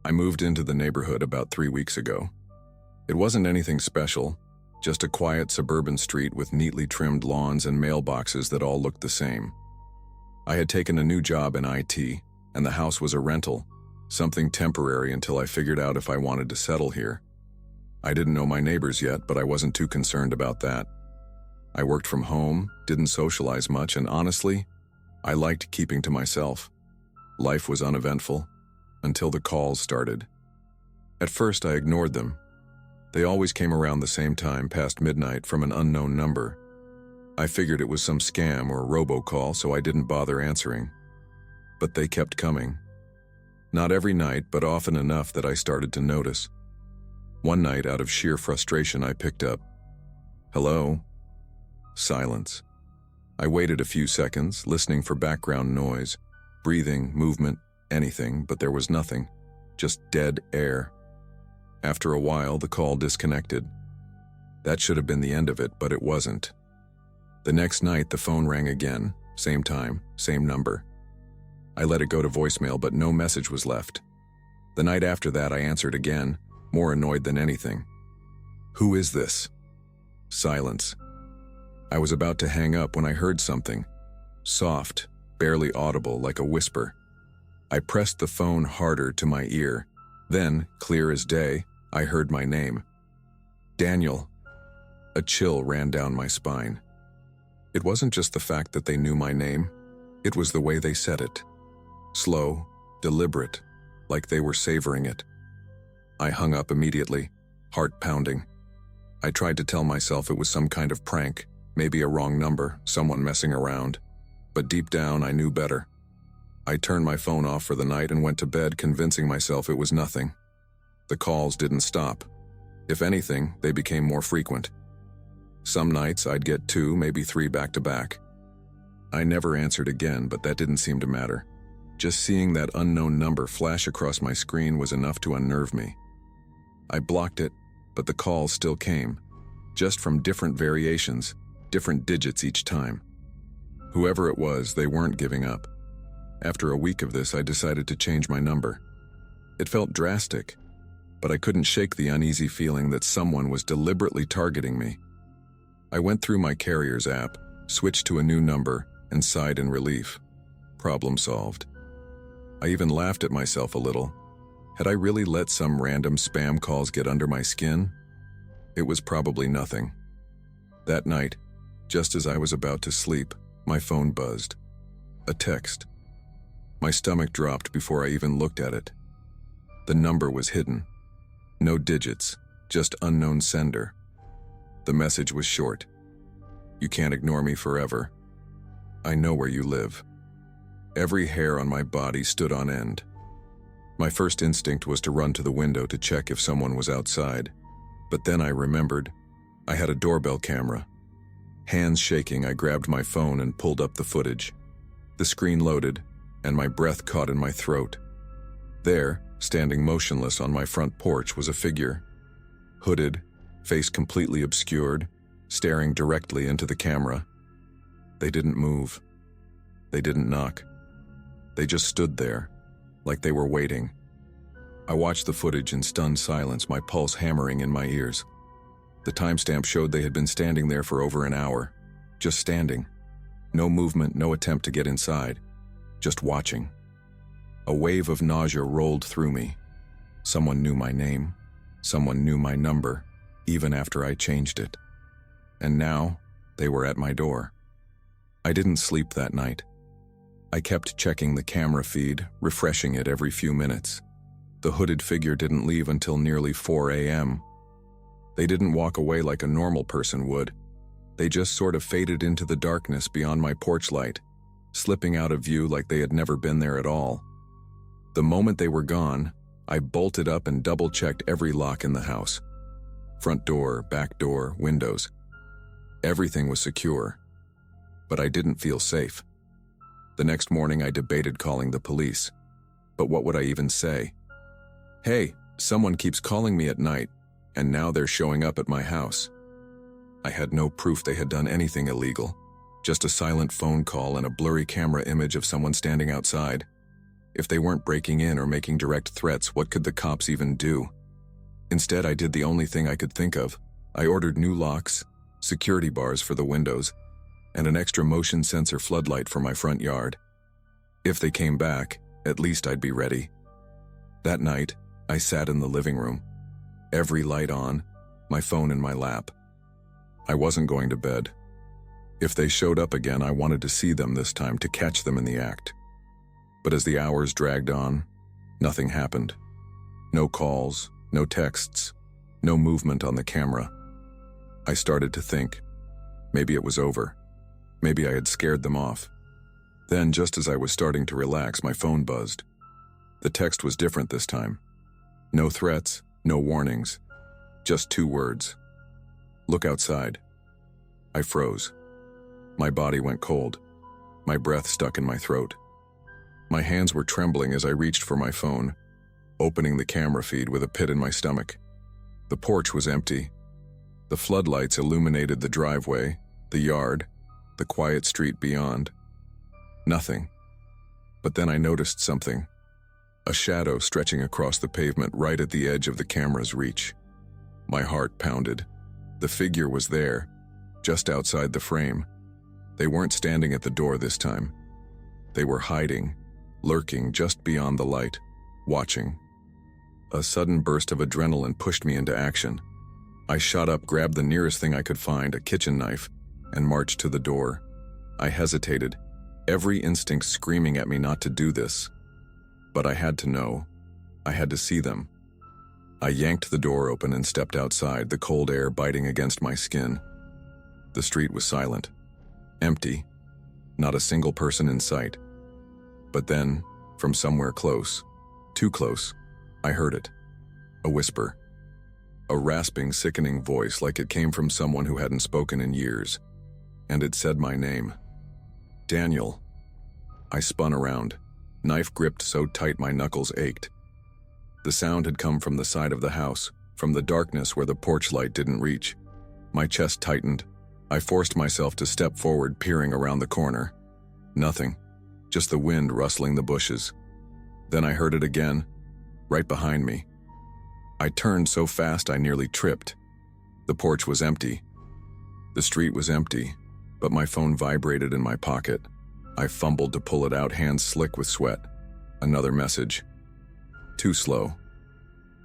I moved into the neighborhood about 3 weeks ago. It wasn't anything special, just a quiet suburban street with neatly trimmed lawns and mailboxes that all looked the same. I had taken a new job in IT, and the house was a rental, something temporary until I figured out if I wanted to settle here. I didn't know my neighbors yet, but I wasn't too concerned about that. I worked from home, didn't socialize much, and honestly, I liked keeping to myself. Life was uneventful, until the calls started. At first, I ignored them. They always came around the same time, past midnight, from an unknown number. I figured it was some scam or robocall, so I didn't bother answering. But they kept coming. Not every night, but often enough that I started to notice. One night, out of sheer frustration, I picked up. "Hello?" Silence. I waited a few seconds, listening for background noise, breathing, movement, anything, but there was nothing. Just dead air. After a while, the call disconnected. That should have been the end of it, but it wasn't. The next night, the phone rang again, same time, same number. I let it go to voicemail, but no message was left. The night after that, I answered again, more annoyed than anything. "Who is this?" Silence. I was about to hang up when I heard something. Soft, barely audible, like a whisper. I pressed the phone harder to my ear. Then, clear as day, I heard my name. "Daniel." A chill ran down my spine. It wasn't just the fact that they knew my name. It was the way they said it. Slow, deliberate, like they were savoring it. I hung up immediately, heart pounding. I tried to tell myself it was some kind of prank, maybe a wrong number, someone messing around. But deep down, I knew better. I turned my phone off for the night and went to bed, convincing myself it was nothing. The calls didn't stop. If anything, they became more frequent. Some nights I'd get 2, maybe 3 back-to-back. I never answered again, but that didn't seem to matter. Just seeing that unknown number flash across my screen was enough to unnerve me. I blocked it, but the calls still came, just from different variations, different digits each time. Whoever it was, they weren't giving up. After a week of this, I decided to change my number. It felt drastic, but I couldn't shake the uneasy feeling that someone was deliberately targeting me. I went through my carrier's app, switched to a new number, and sighed in relief. Problem solved. I even laughed at myself a little. Had I really let some random spam calls get under my skin? It was probably nothing. That night, just as I was about to sleep, my phone buzzed. A text. My stomach dropped before I even looked at it. The number was hidden. No digits, just unknown sender. The message was short. "You can't ignore me forever. I know where you live." Every hair on my body stood on end. My first instinct was to run to the window to check if someone was outside. But then I remembered I had a doorbell camera. Hands shaking, I grabbed my phone and pulled up the footage. The screen loaded, and my breath caught in my throat. There, standing motionless on my front porch, was a figure. Hooded, face completely obscured, staring directly into the camera. They didn't move. They didn't knock. They just stood there, like they were waiting. I watched the footage in stunned silence, my pulse hammering in my ears. The timestamp showed they had been standing there for over an hour. Just standing. No movement, no attempt to get inside. Just watching. A wave of nausea rolled through me. Someone knew my name. Someone knew my number, even after I changed it. And now, they were at my door. I didn't sleep that night. I kept checking the camera feed, refreshing it every few minutes. The hooded figure didn't leave until nearly 4 a.m. They didn't walk away like a normal person would. They just sort of faded into the darkness beyond my porch light, slipping out of view like they had never been there at all. The moment they were gone, I bolted up and double-checked every lock in the house. Front door, back door, windows. Everything was secure. But I didn't feel safe. The next morning I debated calling the police. But what would I even say? "Hey, someone keeps calling me at night, and now they're showing up at my house." I had no proof they had done anything illegal, just a silent phone call and a blurry camera image of someone standing outside. If they weren't breaking in or making direct threats, what could the cops even do? Instead, I did the only thing I could think of. I ordered new locks, security bars for the windows, and an extra motion sensor floodlight for my front yard. If they came back, at least I'd be ready. That night, I sat in the living room, every light on, my phone in my lap. I wasn't going to bed. If they showed up again, I wanted to see them this time, to catch them in the act. But as the hours dragged on, nothing happened. No calls, no texts, no movement on the camera. I started to think, maybe it was over. Maybe I had scared them off. Then, just as I was starting to relax, my phone buzzed. The text was different this time. No threats, no warnings, just 2 words. Look outside. I froze. My body went cold. My breath stuck in my throat. My hands were trembling as I reached for my phone, opening the camera feed with a pit in my stomach. The porch was empty. The floodlights illuminated the driveway, the yard, the quiet street beyond. Nothing. But then I noticed something. A shadow stretching across the pavement right at the edge of the camera's reach. My heart pounded. The figure was there, just outside the frame. They weren't standing at the door this time. They were hiding, lurking just beyond the light, watching. A sudden burst of adrenaline pushed me into action. I shot up, grabbed the nearest thing I could find, a kitchen knife, and marched to the door. I hesitated, every instinct screaming at me not to do this. But I had to know. I had to see them. I yanked the door open and stepped outside, the cold air biting against my skin. The street was silent, empty, not a single person in sight. But then, from somewhere close, too close, I heard it. A whisper. A rasping, sickening voice, like it came from someone who hadn't spoken in years. And it said my name. Daniel. I spun around, knife gripped so tight my knuckles ached. The sound had come from the side of the house, from the darkness where the porch light didn't reach. My chest tightened. I forced myself to step forward, peering around the corner. Nothing. Just the wind rustling the bushes. Then I heard it again, right behind me. I turned so fast I nearly tripped. The porch was empty. The street was empty, but my phone vibrated in my pocket. I fumbled to pull it out, hands slick with sweat. Another message. Too slow.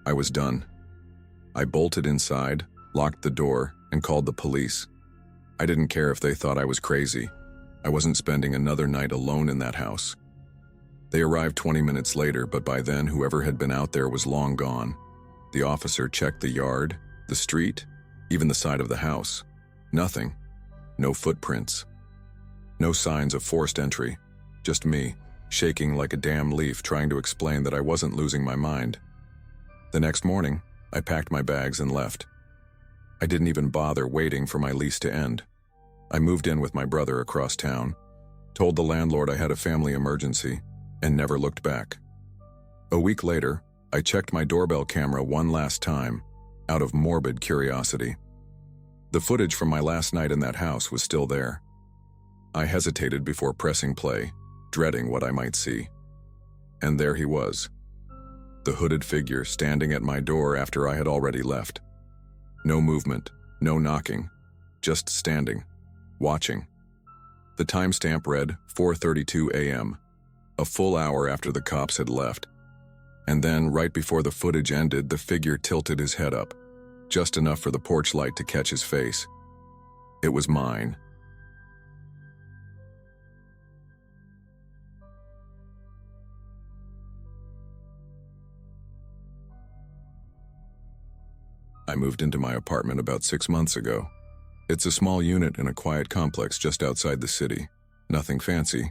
I was done. I bolted inside, locked the door, and called the police. I didn't care if they thought I was crazy. I wasn't spending another night alone in that house. They arrived 20 minutes later, but by then whoever had been out there was long gone. The officer checked the yard, the street, even the side of the house. Nothing. No footprints. No signs of forced entry. Just me, shaking like a damn leaf, trying to explain that I wasn't losing my mind. The next morning, I packed my bags and left. I didn't even bother waiting for my lease to end. I moved in with my brother across town, told the landlord I had a family emergency, and never looked back. A week later, I checked my doorbell camera one last time, out of morbid curiosity. The footage from my last night in that house was still there. I hesitated before pressing play, dreading what I might see. And there he was, the hooded figure standing at my door after I had already left. No movement, no knocking, just standing, watching. The timestamp read 4:32 a.m., a full hour after the cops had left. And then, right before the footage ended, the figure tilted his head up, just enough for the porch light to catch his face. It was mine. I moved into my apartment about 6 months ago. It's a small unit in a quiet complex just outside the city. Nothing fancy,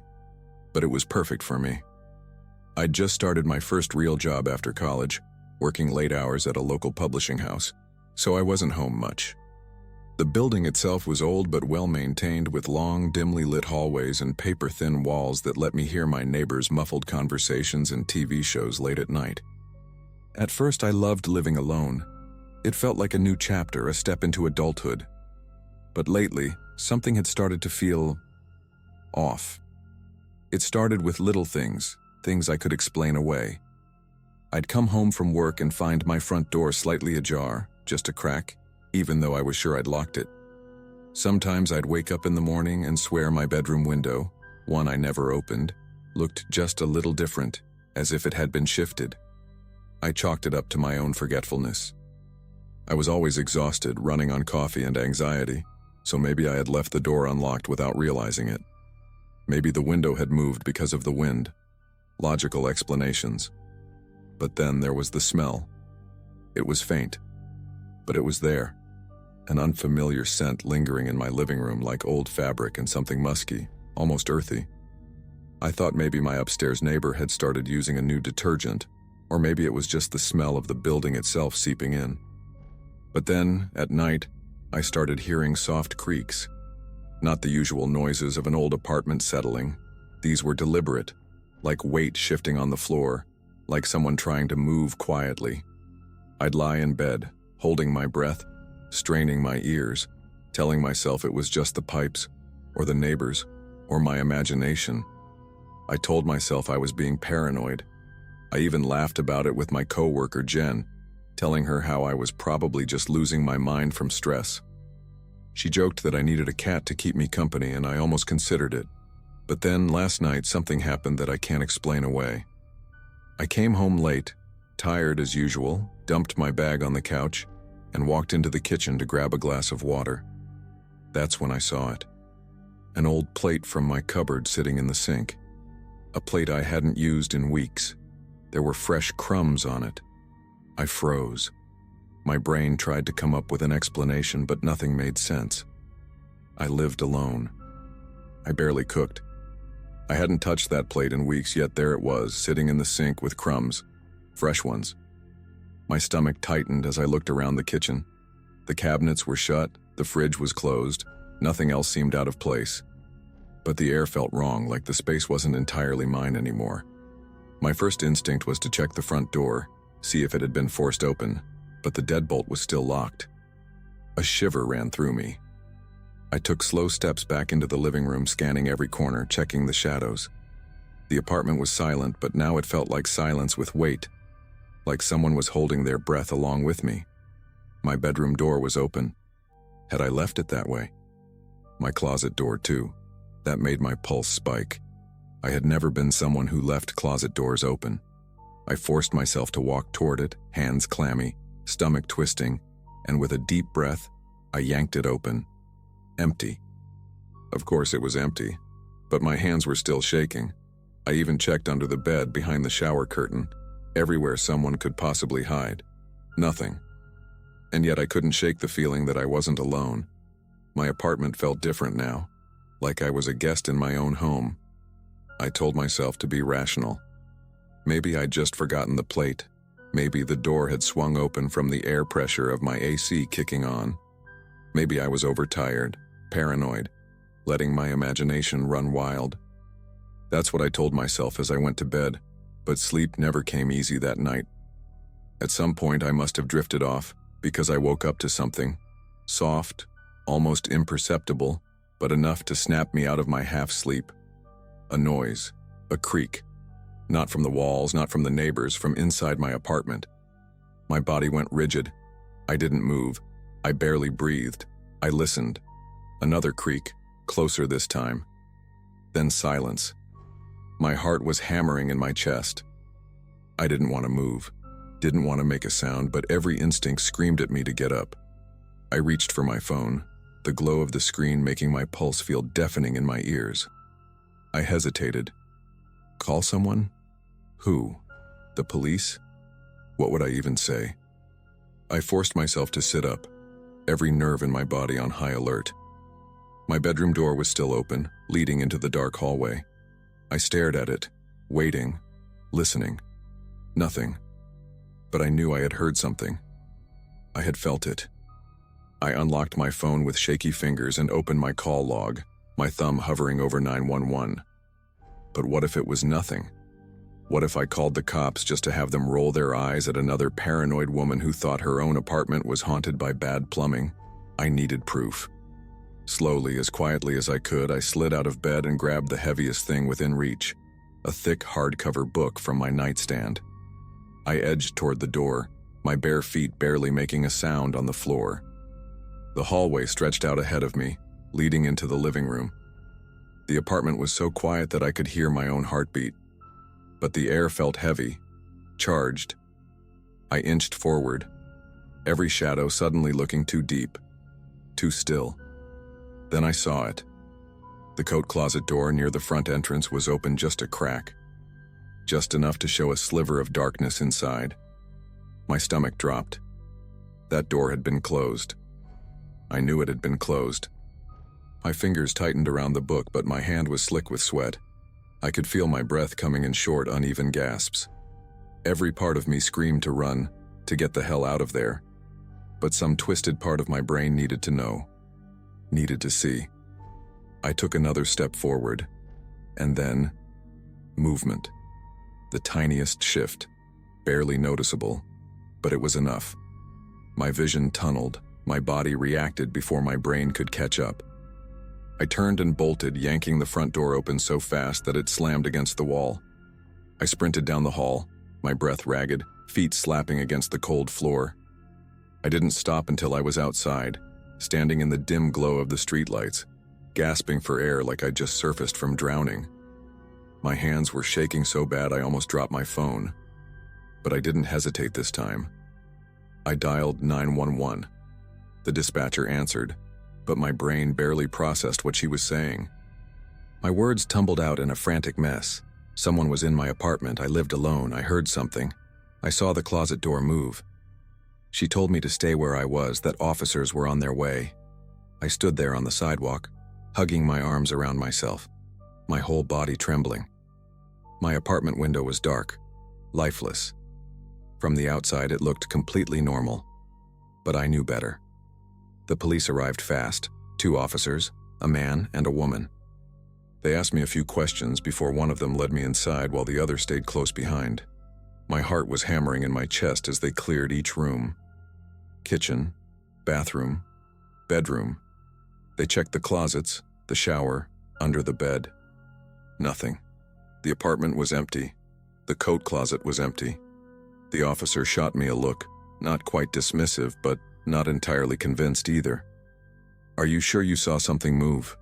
but it was perfect for me. I'd just started my first real job after college, working late hours at a local publishing house, so I wasn't home much. The building itself was old but well-maintained, with long, dimly lit hallways and paper-thin walls that let me hear my neighbors' muffled conversations and TV shows late at night. At first, I loved living alone. It felt like a new chapter, a step into adulthood. But lately, something had started to feel off. It started with little things, things I could explain away. I'd come home from work and find my front door slightly ajar, just a crack, even though I was sure I'd locked it. Sometimes I'd wake up in the morning and swear my bedroom window, one I never opened, looked just a little different, as if it had been shifted. I chalked it up to my own forgetfulness. I was always exhausted, running on coffee and anxiety, so maybe I had left the door unlocked without realizing it. Maybe the window had moved because of the wind. Logical explanations. But then there was the smell. It was faint, but it was there. An unfamiliar scent lingering in my living room like old fabric and something musky, almost earthy. I thought maybe my upstairs neighbor had started using a new detergent, or maybe it was just the smell of the building itself seeping in. But then, at night, I started hearing soft creaks. Not the usual noises of an old apartment settling. These were deliberate, like weight shifting on the floor, like someone trying to move quietly. I'd lie in bed, holding my breath, straining my ears, telling myself it was just the pipes, or the neighbors, or my imagination. I told myself I was being paranoid. I even laughed about it with my coworker Jen, telling her how I was probably just losing my mind from stress. She joked that I needed a cat to keep me company, and I almost considered it. But then, last night, something happened that I can't explain away. I came home late, tired as usual, dumped my bag on the couch, and walked into the kitchen to grab a glass of water. That's when I saw it. An old plate from my cupboard sitting in the sink. A plate I hadn't used in weeks. There were fresh crumbs on it. I froze. My brain tried to come up with an explanation, but nothing made sense. I lived alone. I barely cooked. I hadn't touched that plate in weeks, yet there it was, sitting in the sink with crumbs. Fresh ones. My stomach tightened as I looked around the kitchen. The cabinets were shut, the fridge was closed, nothing else seemed out of place. But the air felt wrong, like the space wasn't entirely mine anymore. My first instinct was to check the front door, see if it had been forced open, but the deadbolt was still locked. A shiver ran through me. I took slow steps back into the living room, scanning every corner, checking the shadows. The apartment was silent, but now it felt like silence with weight, like someone was holding their breath along with me. My bedroom door was open. Had I left it that way? My closet door, too. That made my pulse spike. I had never been someone who left closet doors open. I forced myself to walk toward it, hands clammy, stomach twisting, and with a deep breath, I yanked it open. Empty. Of course it was empty, but my hands were still shaking. I even checked under the bed, behind the shower curtain, everywhere someone could possibly hide. Nothing. And yet I couldn't shake the feeling that I wasn't alone. My apartment felt different now, like I was a guest in my own home. I told myself to be rational. Maybe I'd just forgotten the plate. Maybe the door had swung open from the air pressure of my AC kicking on. Maybe I was overtired, paranoid, letting my imagination run wild. That's what I told myself as I went to bed, but sleep never came easy that night. At some point I must have drifted off, because I woke up to something, soft, almost imperceptible, but enough to snap me out of my half-sleep. A noise, a creak. Not from the walls, not from the neighbors, from inside my apartment. My body went rigid. I didn't move. I barely breathed. I listened. Another creak, closer this time. Then silence. My heart was hammering in my chest. I didn't want to move, didn't want to make a sound, but every instinct screamed at me to get up. I reached for my phone, the glow of the screen making my pulse feel deafening in my ears. I hesitated. Call someone? Who? The police? What would I even say? I forced myself to sit up, every nerve in my body on high alert. My bedroom door was still open, leading into the dark hallway. I stared at it, waiting, listening. Nothing. But I knew I had heard something. I had felt it. I unlocked my phone with shaky fingers and opened my call log, my thumb hovering over 911. But what if it was nothing? What if I called the cops just to have them roll their eyes at another paranoid woman who thought her own apartment was haunted by bad plumbing? I needed proof. Slowly, as quietly as I could, I slid out of bed and grabbed the heaviest thing within reach. a thick hardcover book from my nightstand. I edged toward the door, my bare feet barely making a sound on the floor. The hallway stretched out ahead of me, leading into the living room. The apartment was so quiet that I could hear my own heartbeat, but the air felt heavy, charged. I inched forward, every shadow suddenly looking too deep, too still. Then I saw it. The coat closet door near the front entrance was open just a crack, just enough to show a sliver of darkness inside. My stomach dropped. That door had been closed. I knew it had been closed. My fingers tightened around the book, but my hand was slick with sweat. I could feel my breath coming in short, uneven gasps. Every part of me screamed to run, to get the hell out of there. But some twisted part of my brain needed to know, needed to see. I took another step forward, and then movement. The tiniest shift, barely noticeable, but it was enough. My vision tunneled, my body reacted before my brain could catch up. I turned and bolted, yanking the front door open so fast that it slammed against the wall. I sprinted down the hall, my breath ragged, feet slapping against the cold floor. I didn't stop until I was outside, standing in the dim glow of the streetlights, gasping for air like I'd just surfaced from drowning. My hands were shaking so bad I almost dropped my phone. But I didn't hesitate this time. I dialed 911. The dispatcher answered, but my brain barely processed what she was saying. My words tumbled out in a frantic mess. Someone was in my apartment. I lived alone. I heard something. I saw the closet door move. She told me to stay where I was, that officers were on their way. I stood there on the sidewalk, hugging my arms around myself, my whole body trembling. My apartment window was dark, lifeless. From the outside, it looked completely normal. But I knew better. The police arrived fast, 2 officers, a man and a woman. They asked me a few questions before one of them led me inside while the other stayed close behind. My heart was hammering in my chest as they cleared each room. Kitchen, bathroom, bedroom. They checked the closets, the shower, under the bed. Nothing. The apartment was empty. The coat closet was empty. The officer shot me a look, not quite dismissive, but not entirely convinced either. "Are you sure you saw something move?"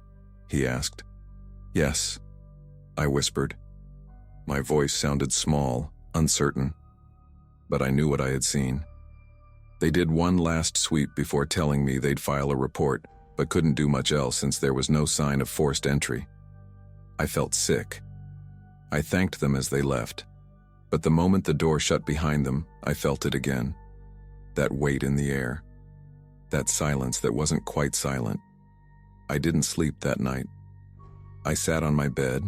he asked. "Yes," I whispered. My voice sounded small, uncertain, but I knew what I had seen. They did one last sweep before telling me they'd file a report, but couldn't do much else since there was no sign of forced entry. I felt sick. I thanked them as they left, but the moment the door shut behind them, I felt it again. That weight in the air. That silence that wasn't quite silent. I didn't sleep that night. I sat on my bed,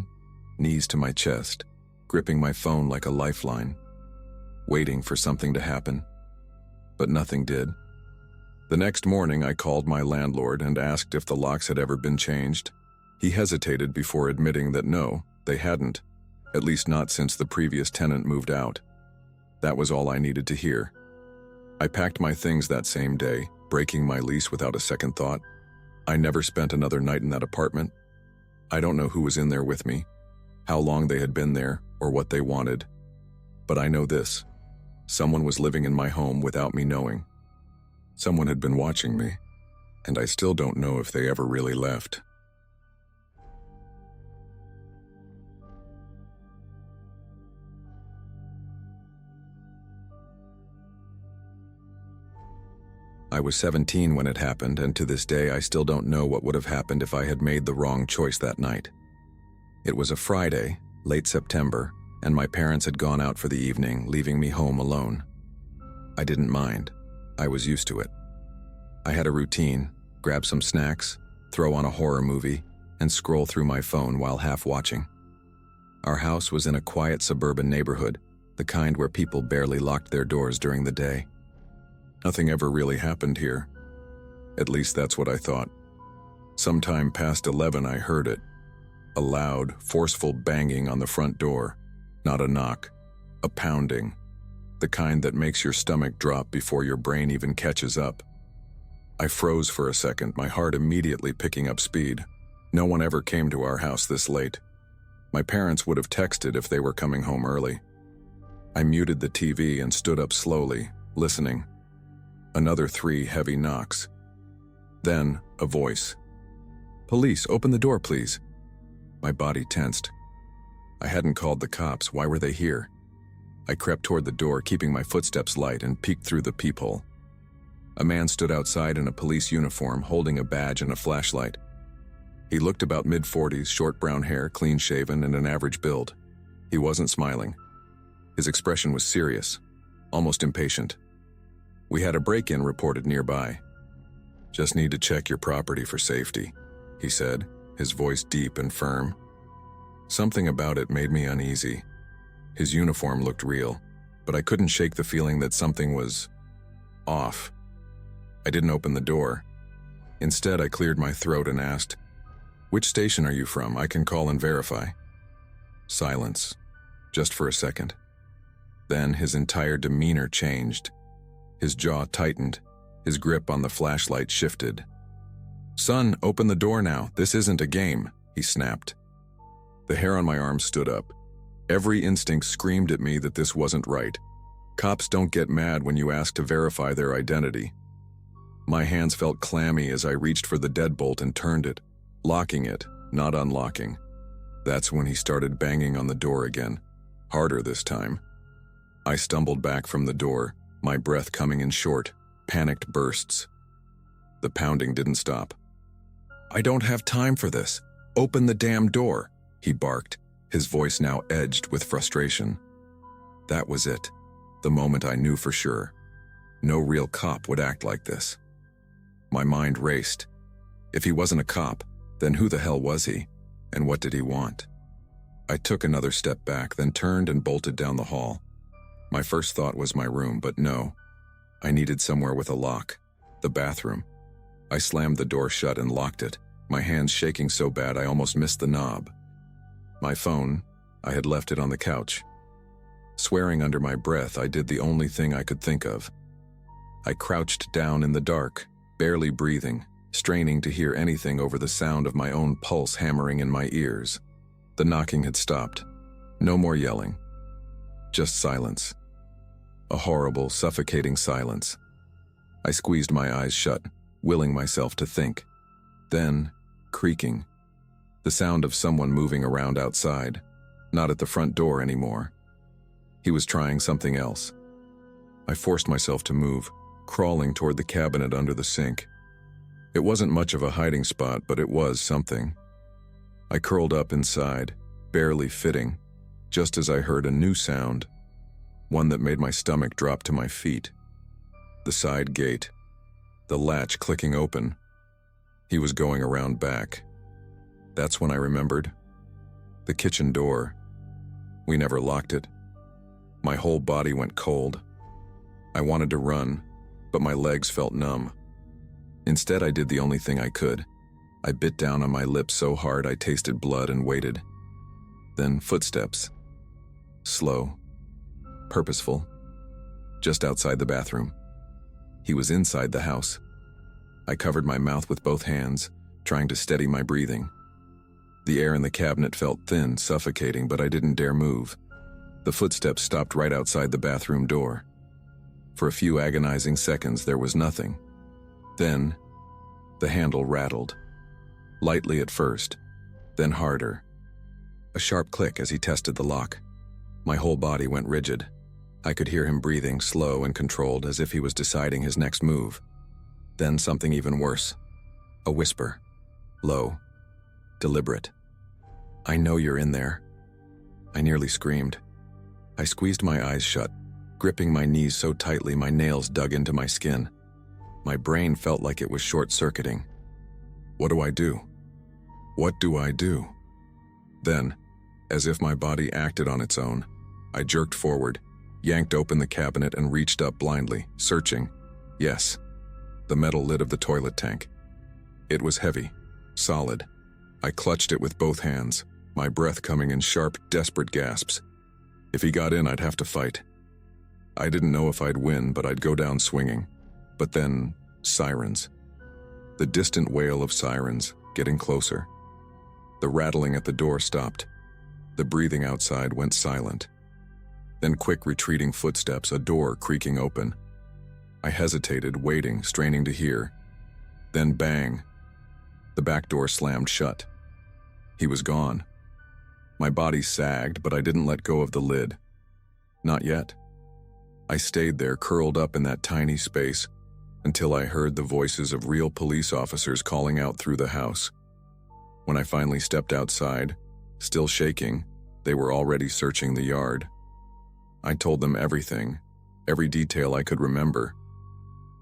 knees to my chest, gripping my phone like a lifeline, waiting for something to happen. But nothing did. The next morning, I called my landlord and asked if the locks had ever been changed. He hesitated before admitting that no, they hadn't, at least not since the previous tenant moved out. That was all I needed to hear. I packed my things that same day, breaking my lease without a second thought. I never spent another night in that apartment. I don't know who was in there with me, how long they had been there, or what they wanted. But I know this. Someone was living in my home without me knowing. Someone had been watching me, and I still don't know if they ever really left. I was 17 when it happened, and to this day I still don't know what would have happened if I had made the wrong choice that night. It was a Friday, late September, and my parents had gone out for the evening, leaving me home alone. I didn't mind. I was used to it. I had a routine: grab some snacks, throw on a horror movie, and scroll through my phone while half watching. Our house was in a quiet suburban neighborhood, the kind where people barely locked their doors during the day. Nothing ever really happened here. At least that's what I thought. Sometime past 11 I heard it. A loud, forceful banging on the front door. Not a knock, a pounding. The kind that makes your stomach drop before your brain even catches up. I froze for a second, my heart immediately picking up speed. No one ever came to our house this late. My parents would have texted if they were coming home early. I muted the TV and stood up slowly, listening. Another 3 heavy knocks. Then, a voice. "Police, open the door, please." My body tensed. I hadn't called the cops. Why were they here? I crept toward the door, keeping my footsteps light, and peeked through the peephole. A man stood outside in a police uniform, holding a badge and a flashlight. He looked about mid-40s, short brown hair, clean-shaven, and an average build. He wasn't smiling. His expression was serious, almost impatient. "We had a break-in reported nearby. Just need to check your property for safety," he said, his voice deep and firm. Something about it made me uneasy. His uniform looked real, but I couldn't shake the feeling that something was off. I didn't open the door. Instead, I cleared my throat and asked, "Which station are you from? I can call and verify." Silence, just for a second. Then his entire demeanor changed. His jaw tightened. His grip on the flashlight shifted. "Son, open the door now. This isn't a game," he snapped. The hair on my arm stood up. Every instinct screamed at me that this wasn't right. Cops don't get mad when you ask to verify their identity. My hands felt clammy as I reached for the deadbolt and turned it, locking it, not unlocking. That's when he started banging on the door again, harder this time. I stumbled back from the door, my breath coming in short, panicked bursts. The pounding didn't stop. "I don't have time for this. Open the damn door," he barked, his voice now edged with frustration. That was it, the moment I knew for sure. No real cop would act like this. My mind raced. If he wasn't a cop, then who the hell was he, and what did he want? I took another step back, then turned and bolted down the hall. My first thought was my room, but no. I needed somewhere with a lock. The bathroom. I slammed the door shut and locked it, my hands shaking so bad I almost missed the knob. My phone, I had left it on the couch. Swearing under my breath, I did the only thing I could think of. I crouched down in the dark, barely breathing, straining to hear anything over the sound of my own pulse hammering in my ears. The knocking had stopped. No more yelling. Just silence. A horrible, suffocating silence. I squeezed my eyes shut, willing myself to think. Then, creaking. The sound of someone moving around outside, not at the front door anymore. He was trying something else. I forced myself to move, crawling toward the cabinet under the sink. It wasn't much of a hiding spot, but it was something. I curled up inside, barely fitting, just as I heard a new sound, one that made my stomach drop to my feet. The side gate, the latch clicking open. He was going around back. That's when I remembered. The kitchen door. We never locked it. My whole body went cold. I wanted to run, but my legs felt numb. Instead, I did the only thing I could. I bit down on my lips so hard I tasted blood and waited. Then footsteps. Slow. Purposeful. Just outside the bathroom. He was inside the house. I covered my mouth with both hands, trying to steady my breathing. The air in the cabinet felt thin, suffocating, but I didn't dare move. The footsteps stopped right outside the bathroom door. For a few agonizing seconds, there was nothing. Then, the handle rattled. Lightly at first, then harder. A sharp click as he tested the lock. My whole body went rigid. I could hear him breathing, slow and controlled, as if he was deciding his next move. Then something even worse. A whisper. Low. Deliberate. "I know you're in there." I nearly screamed. I squeezed my eyes shut, gripping my knees so tightly my nails dug into my skin. My brain felt like it was short-circuiting. What do I do? What do I do? Then, as if my body acted on its own, I jerked forward, yanked open the cabinet and reached up blindly, searching. Yes, the metal lid of the toilet tank. It was heavy, solid. I clutched it with both hands, my breath coming in sharp, desperate gasps. If he got in, I'd have to fight. I didn't know if I'd win, but I'd go down swinging. But then, sirens. The distant wail of sirens, getting closer. The rattling at the door stopped. The breathing outside went silent. Then quick retreating footsteps, a door creaking open. I hesitated, waiting, straining to hear. Then bang. The back door slammed shut. He was gone. My body sagged, but I didn't let go of the lid. Not yet. I stayed there, curled up in that tiny space, until I heard the voices of real police officers calling out through the house. When I finally stepped outside, still shaking, they were already searching the yard. I told them everything, every detail I could remember.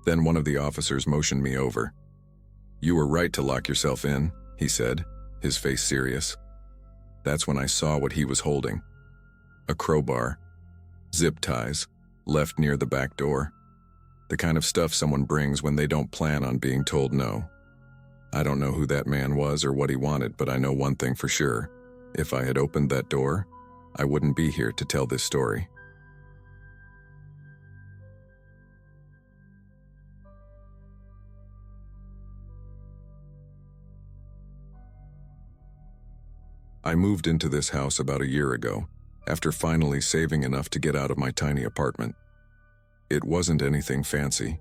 Then one of the officers motioned me over. "You were right to lock yourself in," he said, his face serious. That's when I saw what he was holding. A crowbar, zip ties, left near the back door. The kind of stuff someone brings when they don't plan on being told no. I don't know who that man was or what he wanted, but I know one thing for sure. If I had opened that door, I wouldn't be here to tell this story. I moved into this house about a year ago, after finally saving enough to get out of my tiny apartment. It wasn't anything fancy,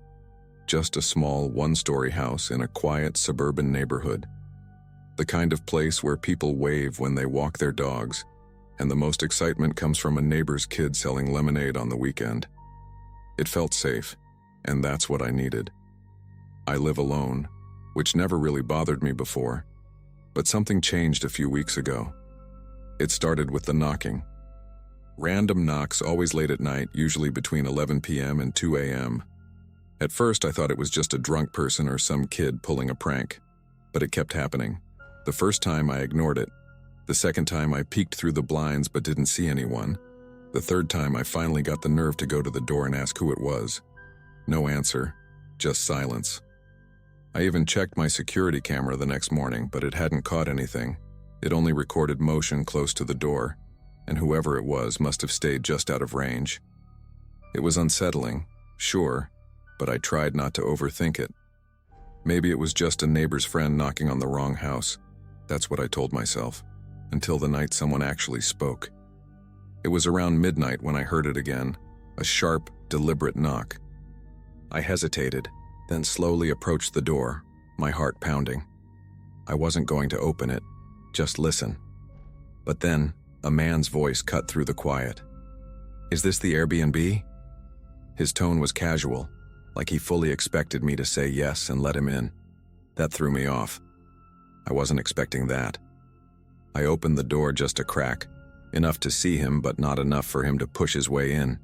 just a small one-story house in a quiet suburban neighborhood. The kind of place where people wave when they walk their dogs, and the most excitement comes from a neighbor's kid selling lemonade on the weekend. It felt safe, and that's what I needed. I live alone, which never really bothered me before, but something changed a few weeks ago. It started with the knocking. Random knocks, always late at night, usually between 11 p.m. and 2 a.m. At first, I thought it was just a drunk person or some kid pulling a prank, but it kept happening. The first time, I ignored it. The second time, I peeked through the blinds but didn't see anyone. The third time, I finally got the nerve to go to the door and ask who it was. No answer, just silence. I even checked my security camera the next morning, but it hadn't caught anything. It only recorded motion close to the door, and whoever it was must have stayed just out of range. It was unsettling, sure, but I tried not to overthink it. Maybe it was just a neighbor's friend knocking on the wrong house. That's what I told myself, until the night someone actually spoke. It was around midnight when I heard it again, a sharp, deliberate knock. I hesitated, then slowly approached the door, my heart pounding. I wasn't going to open it, just listen. But then, a man's voice cut through the quiet. "Is this the Airbnb?" His tone was casual, like he fully expected me to say yes and let him in. That threw me off. I wasn't expecting that. I opened the door just a crack, enough to see him but not enough for him to push his way in.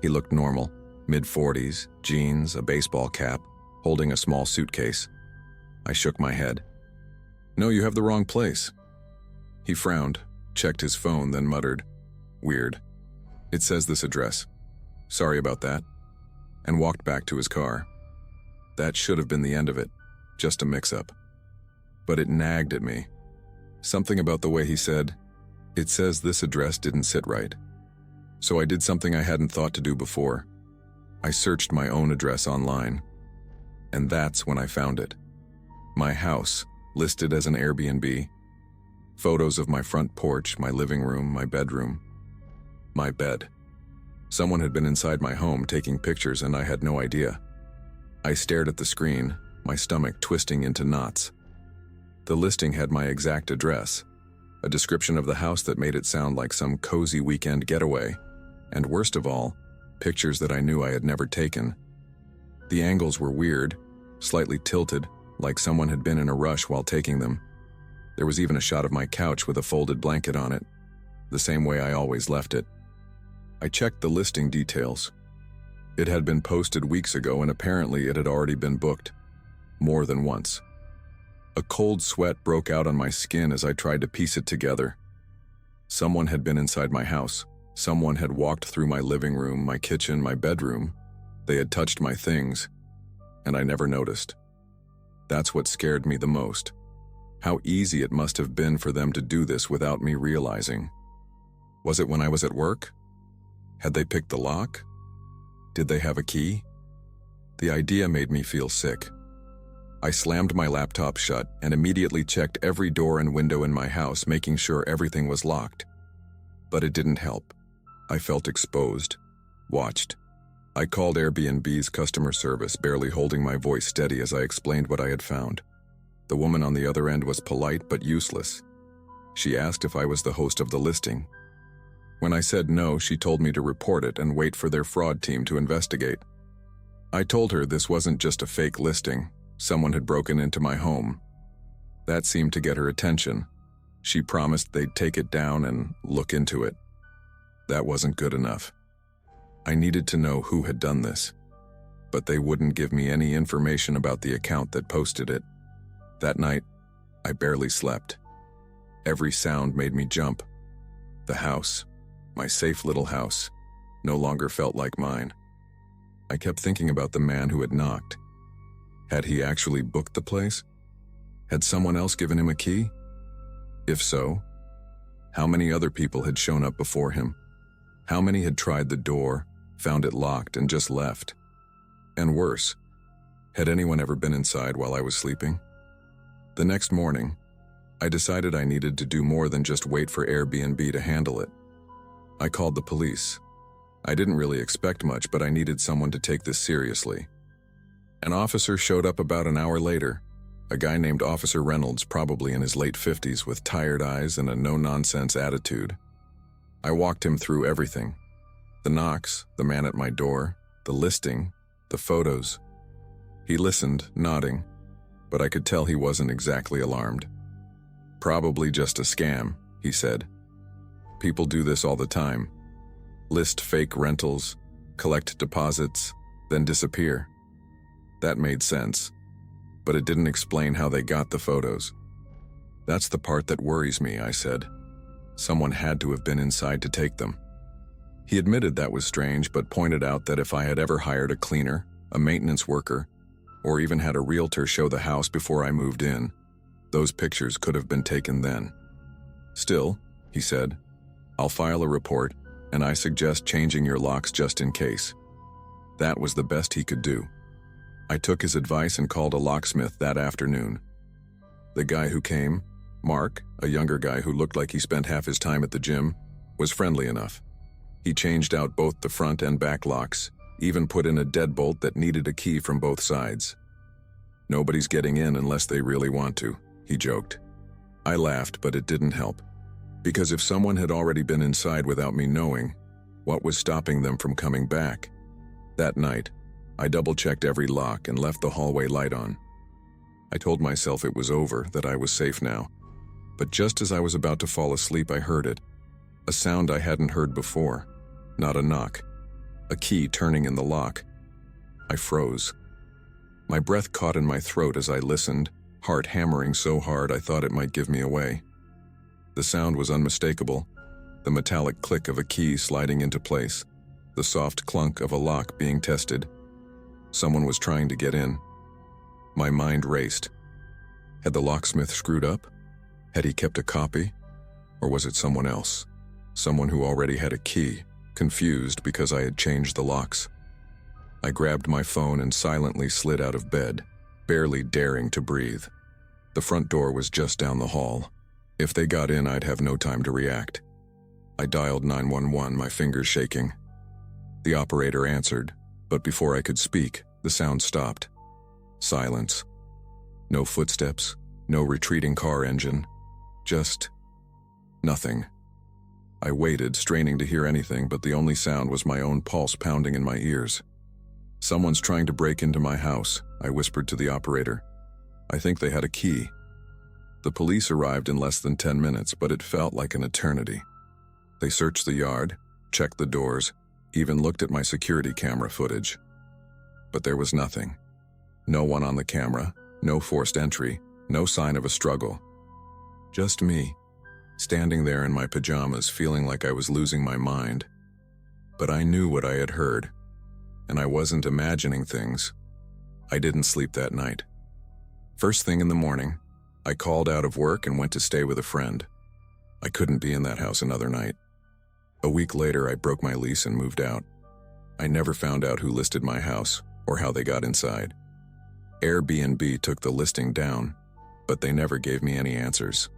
He looked normal, mid-40s, jeans, a baseball cap, holding a small suitcase. I shook my head. "No, you have the wrong place." He frowned, checked his phone, then muttered, "Weird. It says this address. Sorry about that," and walked back to his car. That should have been the end of it, just a mix-up. But it nagged at me. Something about the way he said, "It says this address," didn't sit right. So I did something I hadn't thought to do before. I searched my own address online. And that's when I found it. My house, listed as an Airbnb. Photos of my front porch, my living room, my bedroom. My bed. Someone had been inside my home taking pictures and I had no idea. I stared at the screen, my stomach twisting into knots. The listing had my exact address, a description of the house that made it sound like some cozy weekend getaway, and worst of all, pictures that I knew I had never taken. The angles were weird, slightly tilted, like someone had been in a rush while taking them. There was even a shot of my couch with a folded blanket on it, the same way I always left it. I checked the listing details. It had been posted weeks ago and apparently it had already been booked, more than once. A cold sweat broke out on my skin as I tried to piece it together. Someone had been inside my house. Someone had walked through my living room, my kitchen, my bedroom. They had touched my things, and I never noticed. That's what scared me the most. How easy it must have been for them to do this without me realizing. Was it when I was at work? Had they picked the lock? Did they have a key? The idea made me feel sick. I slammed my laptop shut and immediately checked every door and window in my house, making sure everything was locked. But it didn't help. I felt exposed, watched. I called Airbnb's customer service, barely holding my voice steady as I explained what I had found. The woman on the other end was polite but useless. She asked if I was the host of the listing. When I said no, she told me to report it and wait for their fraud team to investigate. I told her this wasn't just a fake listing. Someone had broken into my home. That seemed to get her attention. She promised they'd take it down and look into it. That wasn't good enough. I needed to know who had done this, but they wouldn't give me any information about the account that posted it. That night, I barely slept. Every sound made me jump. The house, my safe little house, no longer felt like mine. I kept thinking about the man who had knocked. Had he actually booked the place? Had someone else given him a key? If so, how many other people had shown up before him? How many had tried the door, found it locked, and just left? And worse, had anyone ever been inside while I was sleeping? The next morning, I decided I needed to do more than just wait for Airbnb to handle it. I called the police. I didn't really expect much, but I needed someone to take this seriously. An officer showed up about an hour later, a guy named Officer Reynolds, probably in his late 50s, with tired eyes and a no-nonsense attitude. I walked him through everything. The knocks, the man at my door, the listing, the photos. He listened, nodding, but I could tell he wasn't exactly alarmed. Probably just a scam, he said. People do this all the time. List fake rentals, collect deposits, then disappear. That made sense, but it didn't explain how they got the photos. That's the part that worries me, I said. Someone had to have been inside to take them. He admitted that was strange, but pointed out that if I had ever hired a cleaner, a maintenance worker, or even had a realtor show the house before I moved in, those pictures could have been taken then. Still, he said, I'll file a report, and I suggest changing your locks just in case. That was the best he could do. I took his advice and called a locksmith that afternoon. The guy who came, Mark, a younger guy who looked like he spent half his time at the gym, was friendly enough. He changed out both the front and back locks, even put in a deadbolt that needed a key from both sides. Nobody's getting in unless they really want to, he joked. I laughed, but it didn't help. Because if someone had already been inside without me knowing, what was stopping them from coming back? That night, I double-checked every lock and left the hallway light on. I told myself it was over, that I was safe now. But just as I was about to fall asleep, I heard it. A sound I hadn't heard before. Not a knock. A key turning in the lock. I froze. My breath caught in my throat as I listened, heart hammering so hard I thought it might give me away. The sound was unmistakable. The metallic click of a key sliding into place. The soft clunk of a lock being tested. Someone was trying to get in. My mind raced. Had the locksmith screwed up? Had he kept a copy? Or was it someone else? Someone who already had a key, confused because I had changed the locks. I grabbed my phone and silently slid out of bed, barely daring to breathe. The front door was just down the hall. If they got in, I'd have no time to react. I dialed 911, my fingers shaking. The operator answered, but before I could speak, the sound stopped. Silence. No footsteps, no retreating car engine. Just nothing. I waited, straining to hear anything, but the only sound was my own pulse pounding in my ears. Someone's trying to break into my house, I whispered to the operator. I think they had a key. The police arrived in less than 10 minutes, but it felt like an eternity. They searched the yard, checked the doors, even looked at my security camera footage. But there was nothing. No one on the camera, no forced entry, no sign of a struggle. Just me, standing there in my pajamas, feeling like I was losing my mind. But I knew what I had heard, and I wasn't imagining things. I didn't sleep that night. First thing in the morning, I called out of work and went to stay with a friend. I couldn't be in that house another night. A week later, I broke my lease and moved out. I never found out who listed my house or how they got inside. Airbnb took the listing down, but they never gave me any answers.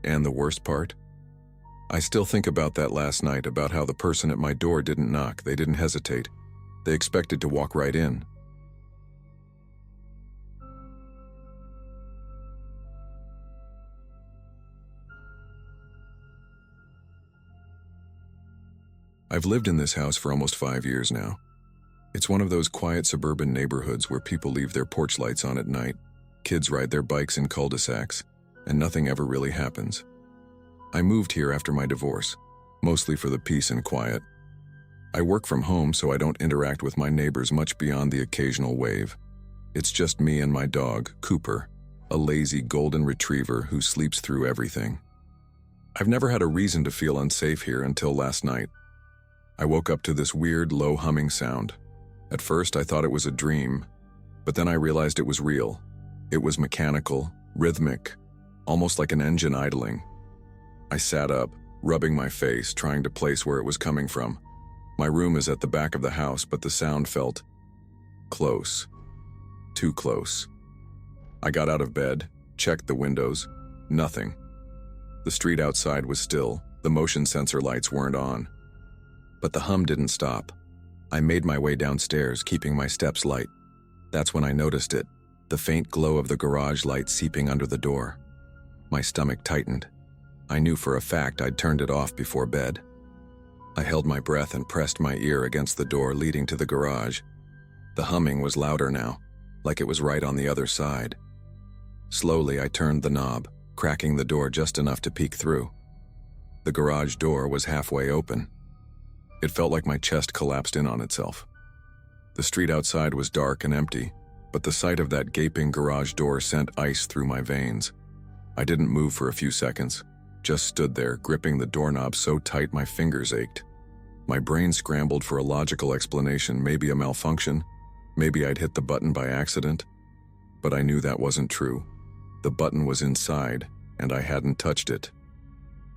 And the worst part? I still think about that last night, about how the person at my door didn't knock, they didn't hesitate. They expected to walk right in. I've lived in this house for almost 5 years now. It's one of those quiet suburban neighborhoods where people leave their porch lights on at night, kids ride their bikes in cul-de-sacs, and nothing ever really happens. I moved here after my divorce, mostly for the peace and quiet. I work from home, so I don't interact with my neighbors much beyond the occasional wave. It's just me and my dog, Cooper, a lazy golden retriever who sleeps through everything. I've never had a reason to feel unsafe here until last night. I woke up to this weird, low humming sound. At first, I thought it was a dream, but then I realized it was real. It was mechanical, rhythmic, almost like an engine idling. I sat up, rubbing my face, trying to place where it was coming from. My room is at the back of the house, but the sound felt close. Too close. I got out of bed, checked the windows. Nothing. The street outside was still. The motion sensor lights weren't on. But the hum didn't stop. I made my way downstairs, keeping my steps light. That's when I noticed it, the faint glow of the garage light seeping under the door. My stomach tightened. I knew for a fact I'd turned it off before bed. I held my breath and pressed my ear against the door leading to the garage. The humming was louder now, like it was right on the other side. Slowly, I turned the knob, cracking the door just enough to peek through. The garage door was halfway open. It felt like my chest collapsed in on itself. The street outside was dark and empty, but the sight of that gaping garage door sent ice through my veins. I didn't move for a few seconds, just stood there, gripping the doorknob so tight my fingers ached. My brain scrambled for a logical explanation, maybe a malfunction, maybe I'd hit the button by accident. But I knew that wasn't true. The button was inside, and I hadn't touched it.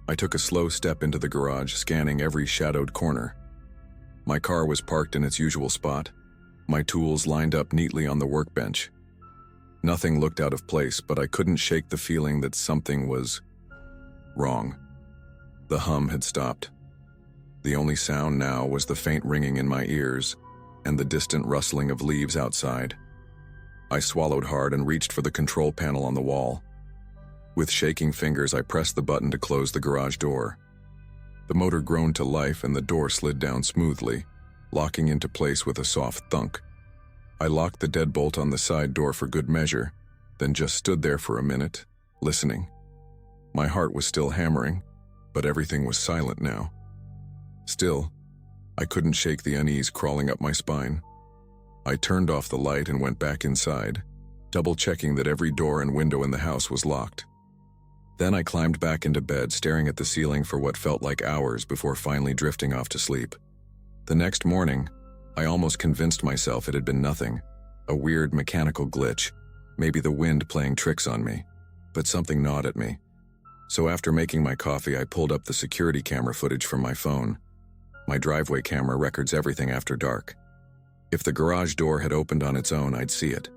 I took a slow step into the garage, scanning every shadowed corner. My car was parked in its usual spot, my tools lined up neatly on the workbench. Nothing looked out of place, but I couldn't shake the feeling that something was wrong. The hum had stopped. The only sound now was the faint ringing in my ears and the distant rustling of leaves outside. I swallowed hard and reached for the control panel on the wall. With shaking fingers, I pressed the button to close the garage door. The motor groaned to life and the door slid down smoothly, locking into place with a soft thunk. I locked the deadbolt on the side door for good measure, then just stood there for a minute, listening. My heart was still hammering, but everything was silent now. Still, I couldn't shake the unease crawling up my spine. I turned off the light and went back inside, double-checking that every door and window in the house was locked. Then I climbed back into bed, staring at the ceiling for what felt like hours before finally drifting off to sleep. The next morning, I almost convinced myself it had been nothing, a weird mechanical glitch, maybe the wind playing tricks on me, but something gnawed at me. So after making my coffee, I pulled up the security camera footage from my phone. My driveway camera records everything after dark. If the garage door had opened on its own, I'd see it.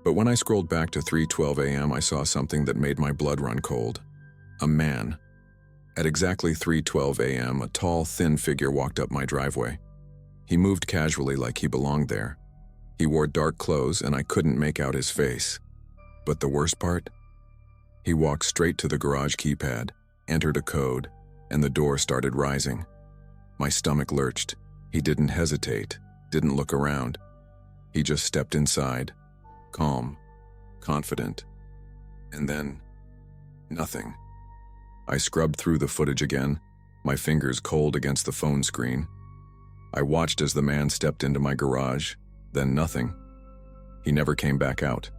But when I scrolled back to 3:12 a.m., I saw something that made my blood run cold. A man. At exactly 3:12 a.m., a tall, thin figure walked up my driveway. He moved casually like he belonged there. He wore dark clothes and I couldn't make out his face. But the worst part? He walked straight to the garage keypad, entered a code, and the door started rising. My stomach lurched. He didn't hesitate, didn't look around. He just stepped inside. Calm, confident, and then nothing. I scrubbed through the footage again, my fingers cold against the phone screen. I watched as the man stepped into my garage, then nothing. He never came back out.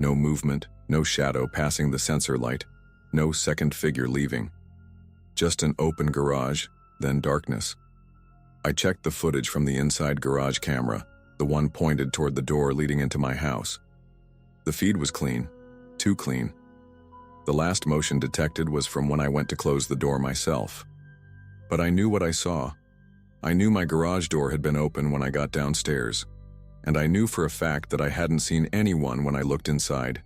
No movement, no shadow passing the sensor light, no second figure leaving. Just an open garage, then darkness. I checked the footage from the inside garage camera, the one pointed toward the door leading into my house. The feed was clean, too clean. The last motion detected was from when I went to close the door myself. But I knew what I saw. I knew my garage door had been open when I got downstairs, and I knew for a fact that I hadn't seen anyone when I looked inside.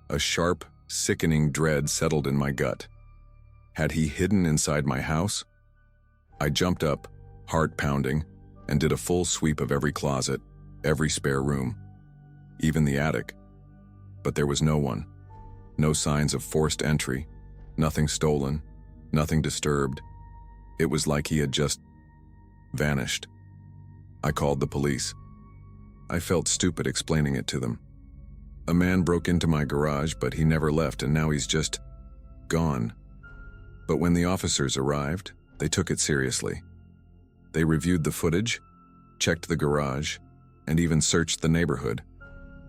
A sharp, sickening dread settled in my gut. Had he hidden inside my house? I jumped up, heart pounding, and did a full sweep of every closet, every spare room, even the attic. But there was no one. No signs of forced entry, nothing stolen, nothing disturbed. It was like he had just vanished. I called the police. I felt stupid explaining it to them. A man broke into my garage, but he never left, and now he's just gone. But when the officers arrived, they took it seriously. They reviewed the footage, checked the garage, and even searched the neighborhood.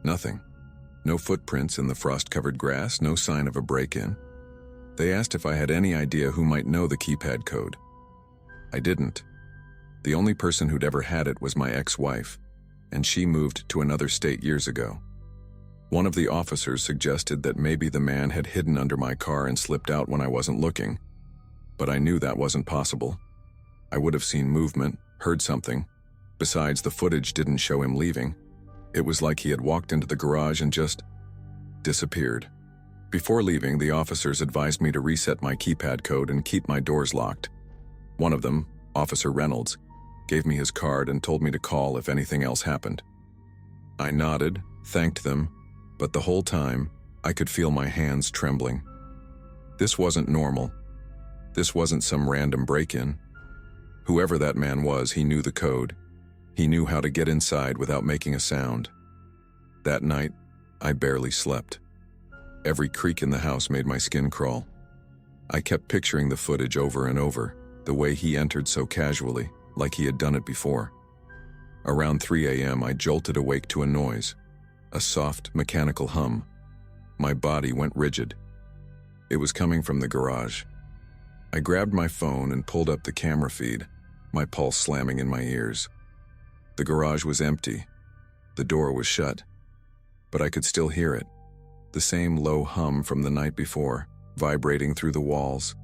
Nothing. No footprints in the frost-covered grass, no sign of a break-in. They asked if I had any idea who might know the keypad code. I didn't. The only person who'd ever had it was my ex-wife, and she moved to another state years ago. One of the officers suggested that maybe the man had hidden under my car and slipped out when I wasn't looking, but I knew that wasn't possible. I would have seen movement, heard something. Besides, the footage didn't show him leaving. It was like he had walked into the garage and just disappeared. Before leaving, the officers advised me to reset my keypad code and keep my doors locked. One of them, Officer Reynolds, gave me his card and told me to call if anything else happened. I nodded, thanked them, but the whole time, I could feel my hands trembling. This wasn't normal. This wasn't some random break-in. Whoever that man was, he knew the code. He knew how to get inside without making a sound. That night, I barely slept. Every creak in the house made my skin crawl. I kept picturing the footage over and over, the way he entered so casually, like he had done it before. Around 3 a.m., I jolted awake to a noise, a soft, mechanical hum. My body went rigid. It was coming from the garage. I grabbed my phone and pulled up the camera feed, my pulse slamming in my ears. The garage was empty. The door was shut. But I could still hear it, the same low hum from the night before, vibrating through the walls.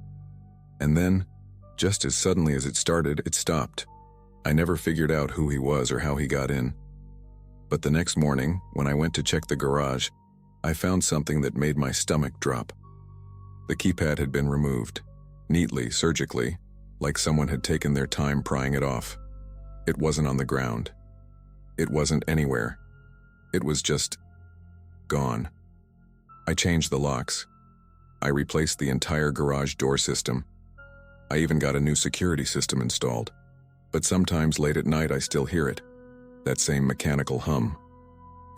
And then, just as suddenly as it started, it stopped. I never figured out who he was or how he got in. But the next morning, when I went to check the garage, I found something that made my stomach drop. The keypad had been removed, neatly, surgically, like someone had taken their time prying it off. It wasn't on the ground. It wasn't anywhere. It was just gone. I changed the locks. I replaced the entire garage door system. I even got a new security system installed. But sometimes late at night I still hear it, that same mechanical hum.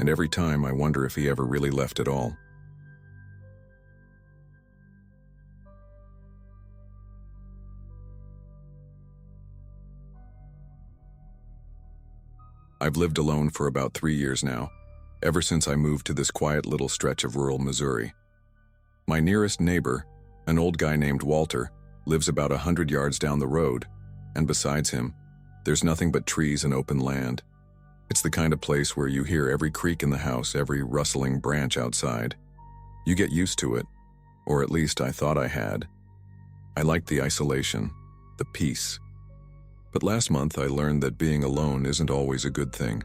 And every time I wonder if he ever really left at all. I've lived alone for about 3 years now, ever since I moved to this quiet little stretch of rural Missouri. My nearest neighbor, an old guy named Walter, lives about 100 yards down the road, and besides him, there's nothing but trees and open land. It's the kind of place where you hear every creak in the house, every rustling branch outside. You get used to it, or at least I thought I had. I liked the isolation, the peace. But last month I learned that being alone isn't always a good thing.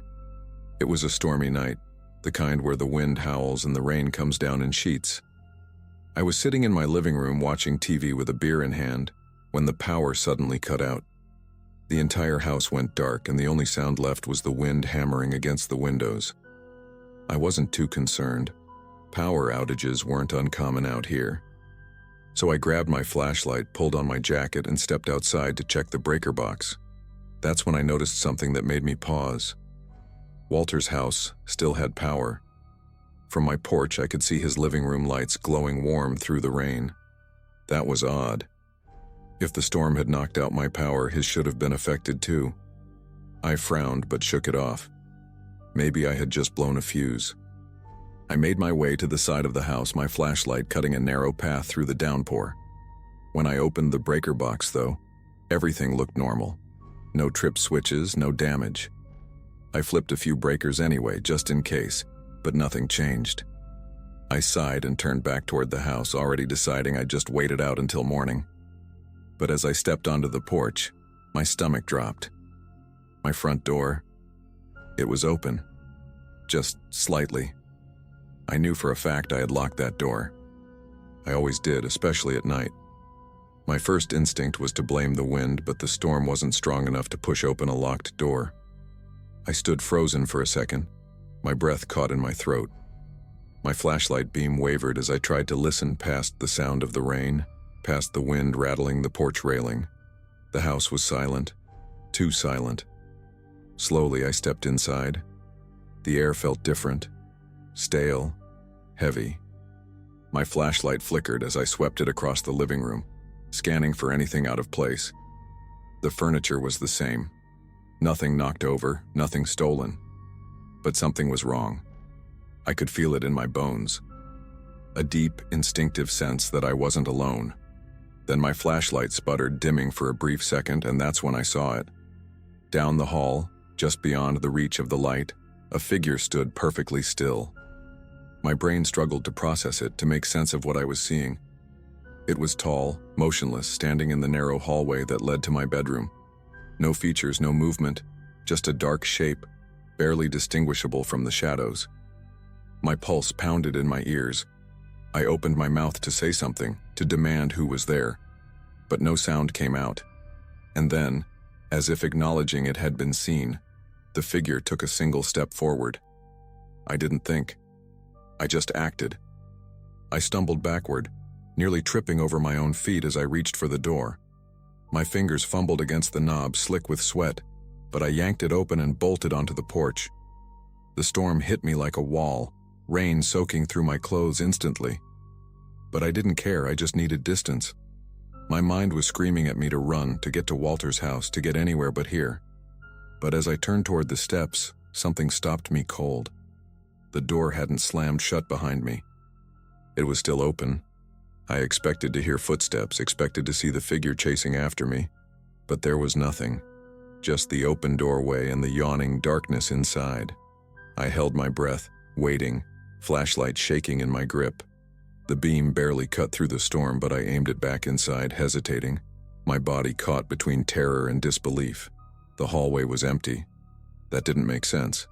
It was a stormy night, the kind where the wind howls and the rain comes down in sheets. I was sitting in my living room watching TV with a beer in hand when the power suddenly cut out. The entire house went dark and the only sound left was the wind hammering against the windows. I wasn't too concerned. Power outages weren't uncommon out here. So I grabbed my flashlight, pulled on my jacket, and stepped outside to check the breaker box. That's when I noticed something that made me pause. Walter's house still had power. From my porch, I could see his living room lights glowing warm through the rain. That was odd. If the storm had knocked out my power, his should have been affected too. I frowned but shook it off. Maybe I had just blown a fuse. I made my way to the side of the house, my flashlight cutting a narrow path through the downpour. When I opened the breaker box, though, everything looked normal. No trip switches, no damage. I flipped a few breakers anyway, just in case, but nothing changed. I sighed and turned back toward the house, already deciding I'd just wait it out until morning. But as I stepped onto the porch, my stomach dropped. My front door, it was open. Just slightly. I knew for a fact I had locked that door. I always did, especially at night. My first instinct was to blame the wind, but the storm wasn't strong enough to push open a locked door. I stood frozen for a second, my breath caught in my throat. My flashlight beam wavered as I tried to listen past the sound of the rain, past the wind rattling the porch railing. The house was silent, too silent. Slowly I stepped inside. The air felt different, stale, heavy. My flashlight flickered as I swept it across the living room, scanning for anything out of place. The furniture was the same. Nothing knocked over, nothing stolen. But something was wrong. I could feel it in my bones. A deep, instinctive sense that I wasn't alone. Then my flashlight sputtered, dimming for a brief second, and that's when I saw it. Down the hall, just beyond the reach of the light, a figure stood perfectly still. My brain struggled to process it, to make sense of what I was seeing. It was tall, motionless, standing in the narrow hallway that led to my bedroom. No features, no movement, just a dark shape, barely distinguishable from the shadows. My pulse pounded in my ears. I opened my mouth to say something, to demand who was there, but no sound came out. And then, as if acknowledging it had been seen, the figure took a single step forward. I didn't think. I just acted. I stumbled backward, nearly tripping over my own feet as I reached for the door. My fingers fumbled against the knob, slick with sweat, but I yanked it open and bolted onto the porch. The storm hit me like a wall, rain soaking through my clothes instantly. But I didn't care, I just needed distance. My mind was screaming at me to run, to get to Walter's house, to get anywhere but here. But as I turned toward the steps, something stopped me cold. The door hadn't slammed shut behind me. It was still open. I expected to hear footsteps, expected to see the figure chasing after me. But there was nothing. Just the open doorway and the yawning darkness inside. I held my breath, waiting, flashlight shaking in my grip. The beam barely cut through the storm, but I aimed it back inside, hesitating, my body caught between terror and disbelief. The hallway was empty. That didn't make sense.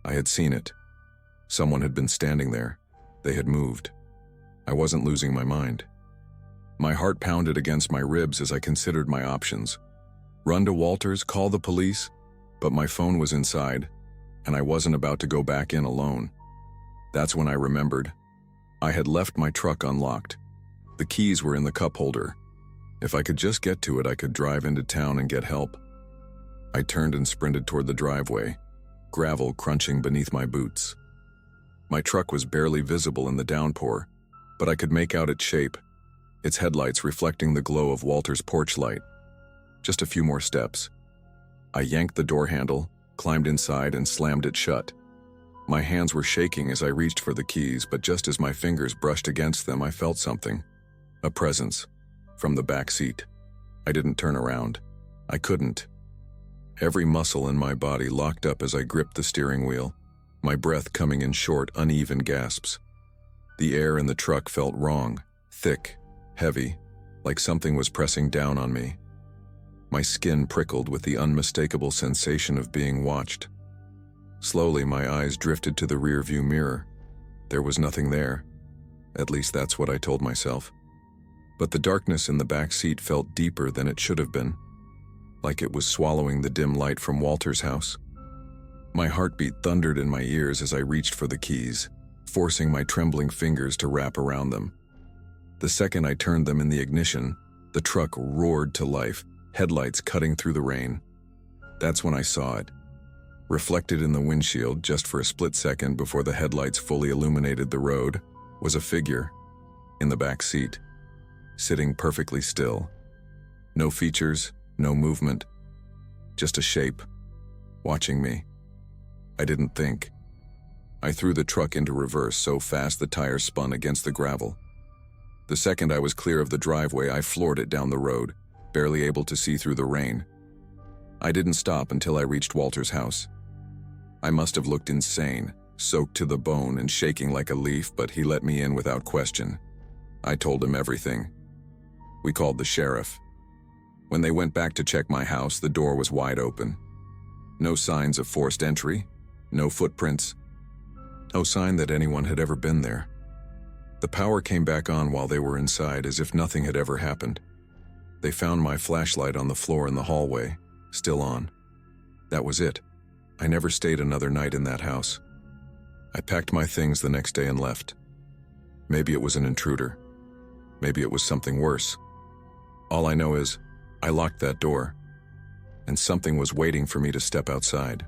I had seen it. Someone had been standing there. They had moved. I wasn't losing my mind. My heart pounded against my ribs as I considered my options. Run to Walter's, call the police, but my phone was inside, and I wasn't about to go back in alone. That's when I remembered. I had left my truck unlocked. The keys were in the cup holder. If I could just get to it, I could drive into town and get help. I turned and sprinted toward the driveway, gravel crunching beneath my boots. My truck was barely visible in the downpour, but I could make out its shape, its headlights reflecting the glow of Walter's porch light. Just a few more steps. I yanked the door handle, climbed inside, and slammed it shut. My hands were shaking as I reached for the keys, but just as my fingers brushed against them, I felt something. A presence. From the back seat. I didn't turn around. I couldn't. Every muscle in my body locked up as I gripped the steering wheel, my breath coming in short, uneven gasps. The air in the truck felt wrong, thick, heavy, like something was pressing down on me. My skin prickled with the unmistakable sensation of being watched. Slowly, my eyes drifted to the rearview mirror. There was nothing there. At least that's what I told myself. But the darkness in the back seat felt deeper than it should have been, like it was swallowing the dim light from Walter's house. My heartbeat thundered in my ears as I reached for the keys, forcing my trembling fingers to wrap around them. The second I turned them in the ignition, the truck roared to life, headlights cutting through the rain. That's when I saw it. Reflected in the windshield just for a split second before the headlights fully illuminated the road, was a figure in the back seat, sitting perfectly still. No features, no movement, just a shape, watching me. I didn't think. I threw the truck into reverse so fast the tires spun against the gravel. The second I was clear of the driveway, I floored it down the road, barely able to see through the rain. I didn't stop until I reached Walter's house. I must have looked insane, soaked to the bone and shaking like a leaf, but he let me in without question. I told him everything. We called the sheriff. When they went back to check my house, the door was wide open. No signs of forced entry, no footprints, no sign that anyone had ever been there. The power came back on while they were inside, as if nothing had ever happened. They found my flashlight on the floor in the hallway, still on. That was it. I never stayed another night in that house. I packed my things the next day and left. Maybe it was an intruder. Maybe it was something worse. All I know is, I locked that door, and something was waiting for me to step outside.